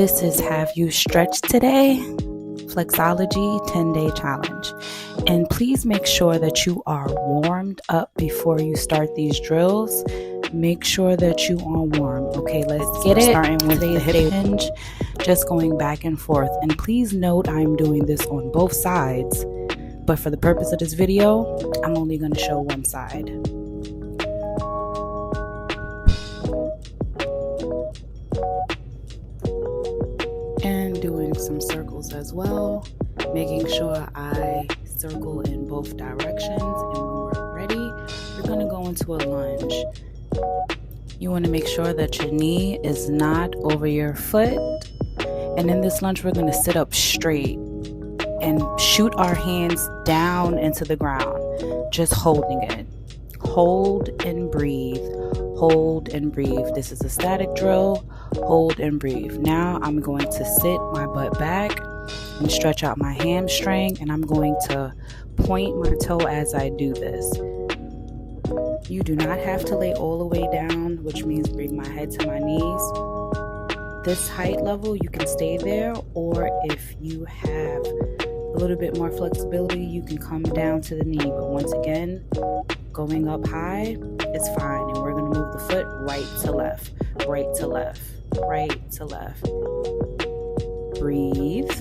This is Have You Stretched Today? Flexology 10-day challenge. And please make sure that you are warmed up before you start these drills. Make sure that you are warm. Okay, let's get it. Starting with the hip hinge, just going back and forth. And please note I'm doing this on both sides, but for the purpose of this video, I'm only going to show one side. And doing some circles as well, making sure I circle in both directions. And when we're ready, we're going to go into a lunge. You want to make sure that your knee is not over your foot. And in this lunge, we're going to sit up straight and shoot our hands down into the ground, just holding it. Hold and breathe. Hold and breathe. This is a static drill. Hold and breathe. Now I'm going to sit my butt back and stretch out my hamstring, and I'm going to point my toe as I do this. You do not have to lay all the way down, which means bring my head to my knees. This height level, you can stay there, or if you have a little bit more flexibility, you can come down to the knee. But once again, going up high is fine, and we're going to move the foot right to left, right to left, right to left. Breathe.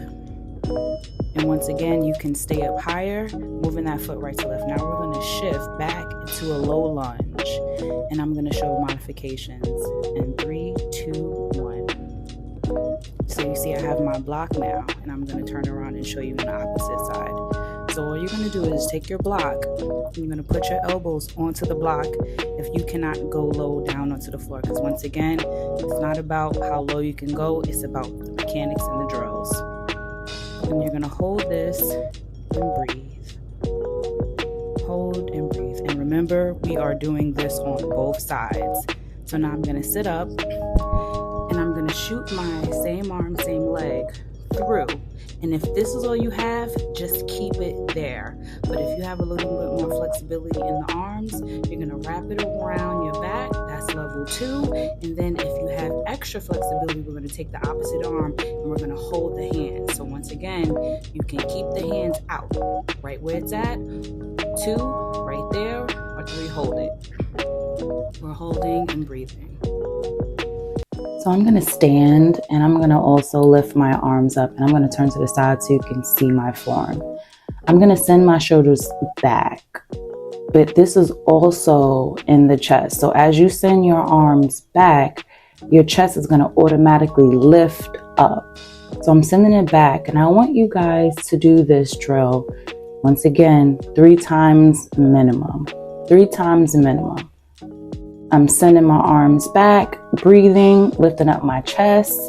And once again, you can stay up higher, moving that foot right to left. Now we're going to shift back into a low lunge, and I'm going to show modifications in 3, 2, 1. So you see I have my block now, and I'm going to turn around and show you on the opposite side. So all you're going to do is take your block, you're going to put your elbows onto the block if you cannot go low down onto the floor, because once again, it's not about how low you can go, it's about the mechanics and the drills. And you're going to hold this and breathe. Hold and breathe. And remember, we are doing this on both sides. So now I'm going to sit up, and I'm going to shoot my same arm, same leg through. And if this is all you have, just keep it there. But if you have a little bit more flexibility in the arms, you're going to wrap it around your back. That's level 2. And then if you have extra flexibility, we're going to take the opposite arm and we're going to hold the hand. So once again, you can keep the hands out right where it's at. 2 right there, or 3, hold it. We're holding and breathing. So I'm going to stand, and I'm going to also lift my arms up, and I'm going to turn to the side so you can see my form. I'm going to send my shoulders back, but this is also in the chest. So as you send your arms back, your chest is going to automatically lift up. So I'm sending it back, and I want you guys to do this drill once again 3 times minimum. 3 times minimum. I'm sending my arms back, breathing, lifting up my chest.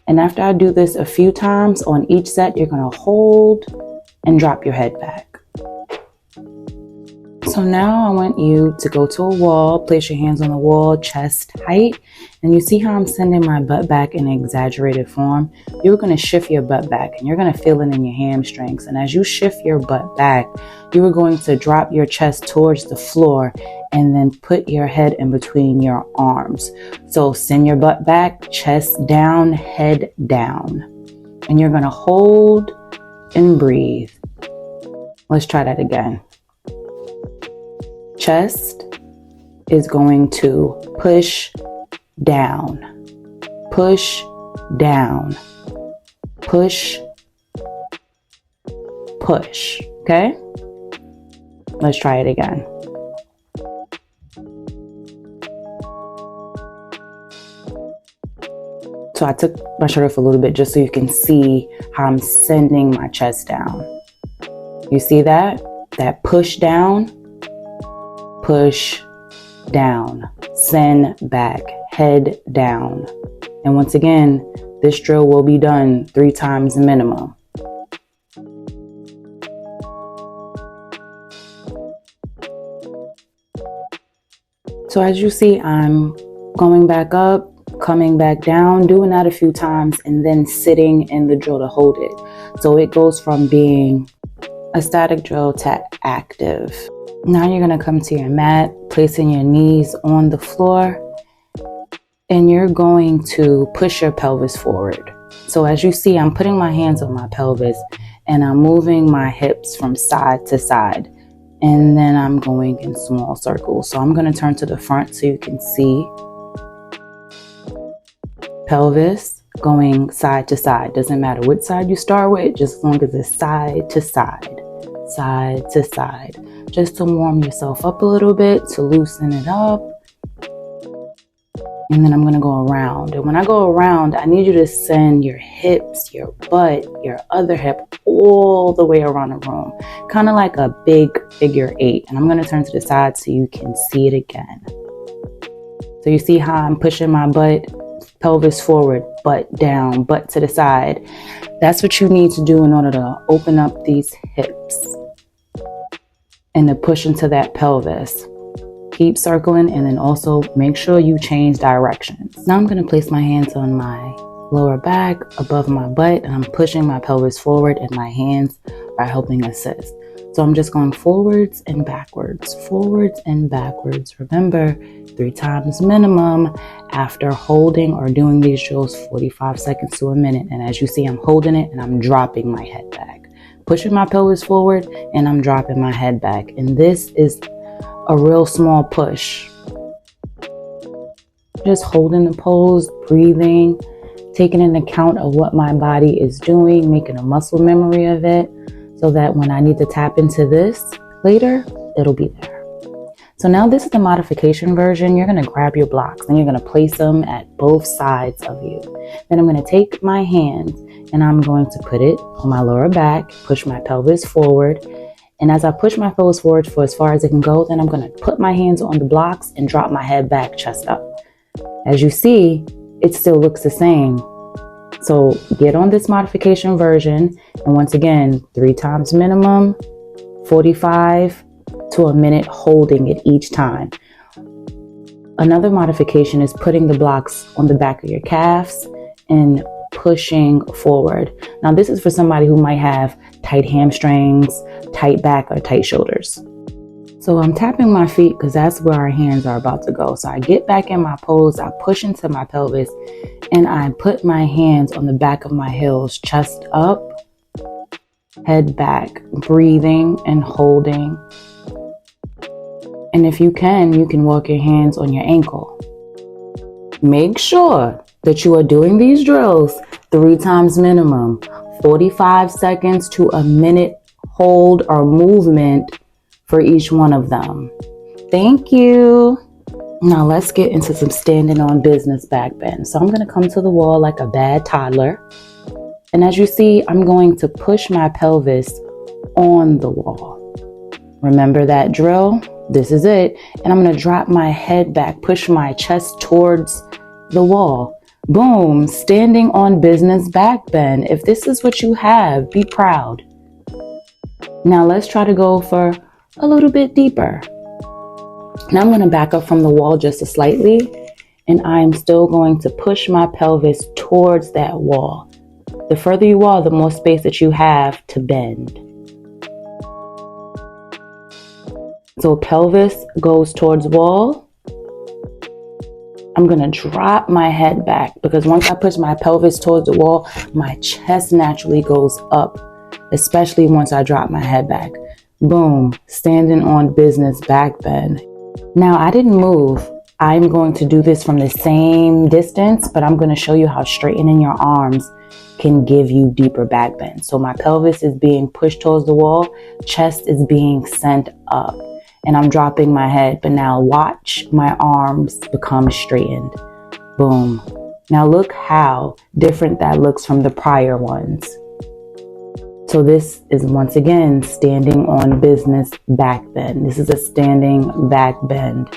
And after I do this a few times on each set, you're going to hold and drop your head back. So now I want you to go to a wall, place your hands on the wall, chest height. And you see how I'm sending my butt back in an exaggerated form? You're going to shift your butt back, and you're going to feel it in your hamstrings. And as you shift your butt back, you are going to drop your chest towards the floor and then put your head in between your arms. So send your butt back, chest down, head down. And you're going to hold and breathe. Let's try that again. Chest is going to push down, push down, push, push. Okay? Let's try it again. So I took my shirt off a little bit just so you can see how I'm sending my chest down. You see that? That push down, send back, head down. And once again, this drill will be done 3 times minimum. So as you see, I'm going back up, coming back down, doing that a few times, and then sitting in the drill to hold it. So it goes from being a static drill to active. Now you're going to come to your mat, placing your knees on the floor, and you're going to push your pelvis forward. So as you see, I'm putting my hands on my pelvis and I'm moving my hips from side to side. And then I'm going in small circles. So I'm going to turn to the front so you can see pelvis going side to side. Doesn't matter which side you start with, just as long as it's side to side, side to side. Just to warm yourself up a little bit, to loosen it up. And then I'm going to go around. And when I go around, I need you to send your hips, your butt, your other hip all the way around the room. Kind of like a big figure 8. And I'm going to turn to the side so you can see it again. So you see how I'm pushing my butt, pelvis forward, butt down, butt to the side. That's what you need to do in order to open up these hips and to push into that pelvis. Keep circling, and then also make sure you change directions. Now I'm going to place my hands on my lower back above my butt, and I'm pushing my pelvis forward, and my hands are helping assist. So I'm just going forwards and backwards, forwards and backwards. Remember, 3 times minimum after holding or doing these drills 45 seconds to a minute. And as you see, I'm holding it and I'm dropping my head back, pushing my pelvis forward, and I'm dropping my head back. And this is a real small push. Just holding the pose, breathing, taking into account of what my body is doing, making a muscle memory of it, so that when I need to tap into this later, it'll be there. So now this is the modification version. You're going to grab your blocks and you're going to place them at both sides of you. Then I'm going to take my hands and I'm going to put it on my lower back, push my pelvis forward. And as I push my pelvis forward for as far as it can go, then I'm going to put my hands on the blocks and drop my head back, chest up. As you see, it still looks the same. So get on this modification version. And once again, 3 times minimum, 45 to a minute holding it each time. Another modification is putting the blocks on the back of your calves and pushing forward. Now this is for somebody who might have tight hamstrings, tight back, or tight shoulders. So I'm tapping my feet because that's where our hands are about to go. So I get back in my pose, I push into my pelvis, and I put my hands on the back of my heels, chest up, head back, breathing and holding. And if you can walk your hands on your ankle. Make sure that you are doing these drills 3 times minimum, 45 seconds to a minute hold or movement for each one of them. Thank you. Now let's get into some standing on business back bend. So I'm going to come to the wall like a bad toddler. And as you see, I'm going to push my pelvis on the wall. Remember that drill? This is it. And I'm going to drop my head back, push my chest towards the wall. Boom, standing on business back bend. If this is what you have, be proud. Now let's try to go for a little bit deeper. Now I'm going to back up from the wall just a slightly, and I'm still going to push my pelvis towards that wall. The further you are, the more space that you have to bend. So pelvis goes towards wall. I'm going to drop my head back because once I push my pelvis towards the wall, my chest naturally goes up, especially once I drop my head back. Boom, standing on business back bend. Now I didn't move. I'm going to do this from the same distance, but I'm going to show you how straightening your arms can give you deeper back bend. So my pelvis is being pushed towards the wall, chest is being sent up, and I'm dropping my head. But now watch my arms become straightened. Boom. Now look how different that looks from the prior ones. So this is once again standing on business back bend. This is a standing back bend.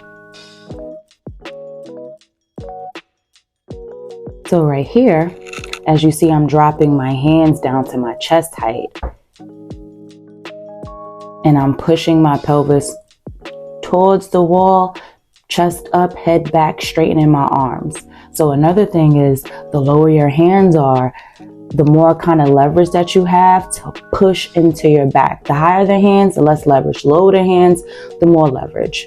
So right here, as you see, I'm dropping my hands down to my chest height. And I'm pushing my pelvis towards the wall, chest up, head back, straightening my arms. So another thing is, the lower your hands are, the more kind of leverage that you have to push into your back. The higher the hands, the less leverage. Lower the hands, the more leverage.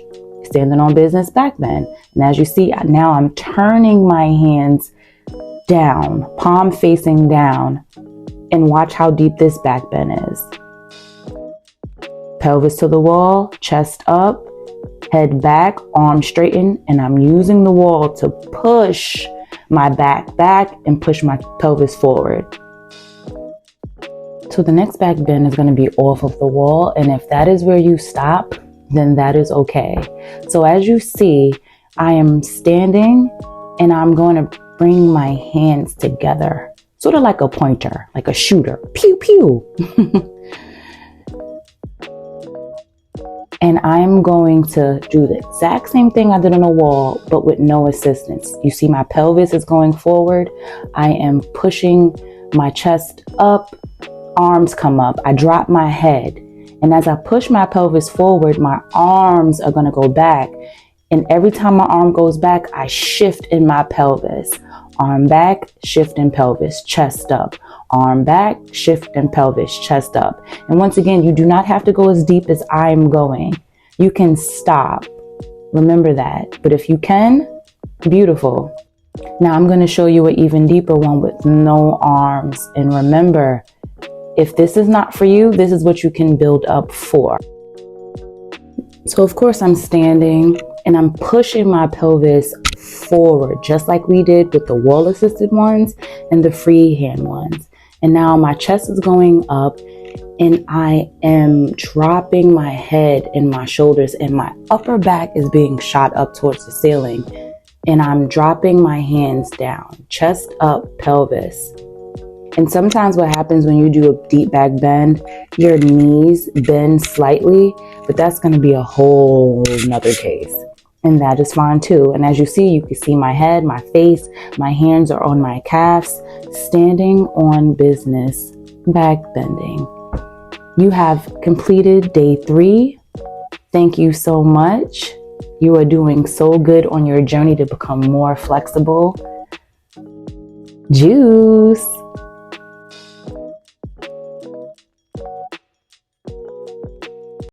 standing on business back bend. And as you see, now I'm turning my hands down, palm facing down, and watch how deep this back bend is. Pelvis to the wall, chest up, head back, arms straighten, and I'm using the wall to push my back and push my pelvis forward. So the next back bend is going to be off of the wall, and if that is where you stop, then that is okay. So as you see, I am standing and I'm going to bring my hands together, sort of like a pointer, like a shooter. Pew, pew. And I'm going to do the exact same thing I did on the wall, but with no assistance. You see my pelvis is going forward. I am pushing my chest up, arms come up. I drop my head. And as I push my pelvis forward, my arms are going to go back. And every time my arm goes back, I shift in my pelvis. Arm back, shift in pelvis, chest up. Arm back, shift in pelvis, chest up. And once again, you do not have to go as deep as I'm going. You can stop. Remember that. But if you can, beautiful. Now I'm going to show you an even deeper one with no arms. And remember, if this is not for you, this is what you can build up for. So of course I'm standing and I'm pushing my pelvis forward, just like we did with the wall assisted ones and the freehand ones. And now my chest is going up and I am dropping my head and my shoulders, and my upper back is being shot up towards the ceiling. And I'm dropping my hands down, chest up, pelvis. And sometimes what happens when you do a deep back bend, your knees bend slightly, but that's going to be a whole nother case. And that is fine too. And as you can see my head, my face, my hands are on my calves, standing on business, back bending. You have completed day 3. Thank you so much. You are doing so good on your journey to become more flexible. Juice.